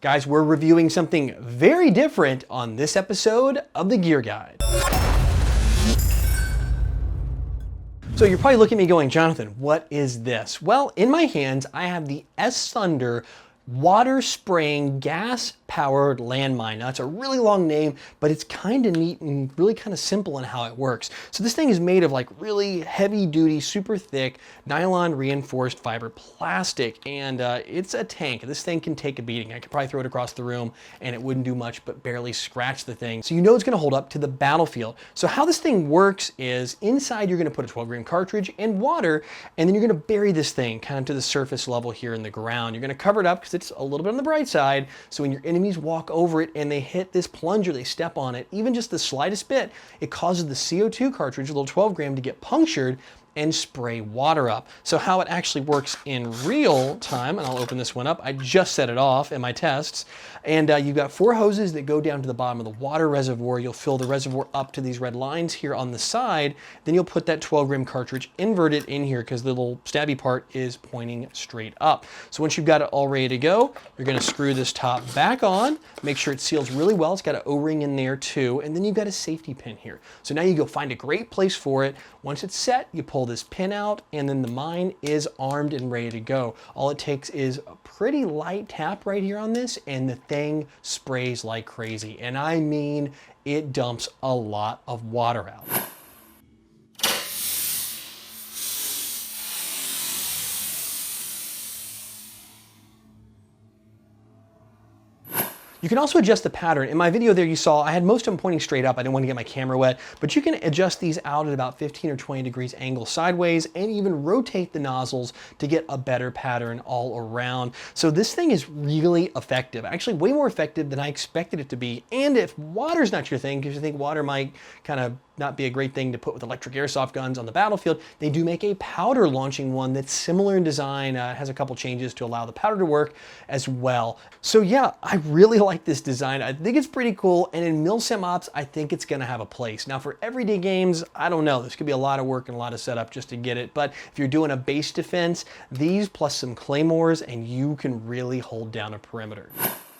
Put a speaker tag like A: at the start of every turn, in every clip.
A: Guys, we're reviewing something very different on this episode of the Gear Guide. So you're probably looking at me going, Jonathan, what is this? Well, in my hands, I have the S Thunder water spraying gas powered landmine. Now it's a really long name, but it's kind of neat and really kind of simple in how it works. So this thing is made of like really heavy duty, super thick nylon reinforced fiber plastic, and it's a tank. This thing can take a beating. I could probably throw it across the room and it wouldn't do much but barely scratch the thing. So you know it's going to hold up to the battlefield. So how this thing works is inside you're going to put a 12 gram cartridge and water, and then you're going to bury this thing kind of to the surface level here in the ground. You're going to cover it up because it's a little bit on the bright side, so when your enemies walk over it and they hit this plunger, they step on it, even just the slightest bit, it causes the CO2 cartridge, a little 12 gram, to get punctured and spray water up. So how it actually works in real time, and I'll open this one up, I just set it off in my tests, and you've got 4 hoses that go down to the bottom of the water reservoir. You'll fill the reservoir up to these red lines here on the side, then you'll put that 12 gram cartridge inverted in here because the little stabby part is pointing straight up. So once you've got it all ready to go, you're gonna screw this top back on, make sure it seals really well. It's got an O-ring in there too, and then you've got a safety pin here. So now you go find a great place for it. Once it's set, you pull this pin out, and then the mine is armed and ready to go. All it takes is a pretty light tap right here on this, and the thing sprays like crazy. And I mean, it dumps a lot of water out. You can also adjust the pattern. In my video there you saw I had most of them pointing straight up. I didn't want to get my camera wet, but you can adjust these out at about 15 or 20 degrees angle sideways and even rotate the nozzles to get a better pattern all around. So this thing is really effective, actually way more effective than I expected it to be. And if water's not your thing, because you think water might kind of not be a great thing to put with electric airsoft guns on the battlefield, they do make a powder launching one that's similar in design, has a couple changes to allow the powder to work as well. So yeah, I really like this design. I think it's pretty cool, and in mil-sim ops, I think it's gonna have a place. Now for everyday games, I don't know, this could be a lot of work and a lot of setup just to get it, but if you're doing a base defense, these plus some claymores and you can really hold down a perimeter.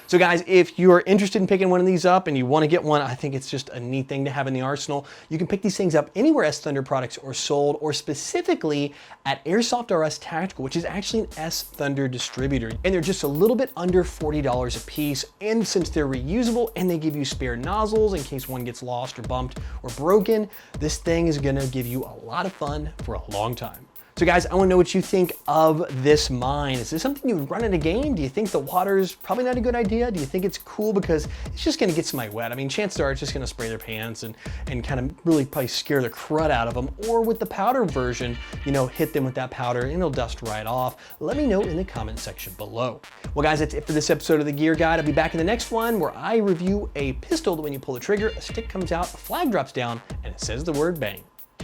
A: So guys, if you're interested in picking one of these up and you want to get one, I think it's just a neat thing to have in the arsenal. You can pick these things up anywhere S Thunder products are sold, or specifically at Airsoftology Tactical, which is actually an S Thunder distributor. And they're just a little bit under $40 a piece. And since they're reusable and they give you spare nozzles in case one gets lost or bumped or broken, this thing is gonna give you a lot of fun for a long time. So guys, I want to know what you think of this mine. Is this something you would run in a game? Do you think the water's probably not a good idea? Do you think it's cool because it's just going to get somebody wet? I mean, chances are it's just going to spray their pants and kind of really probably scare the crud out of them. Or with the powder version, you know, hit them with that powder and it'll dust right off. Let me know in the comment section below. Well guys, that's it for this episode of the Gear Guide. I'll be back in the next one where I review a pistol that when you pull the trigger, a stick comes out, a flag drops down, and it says the word bang.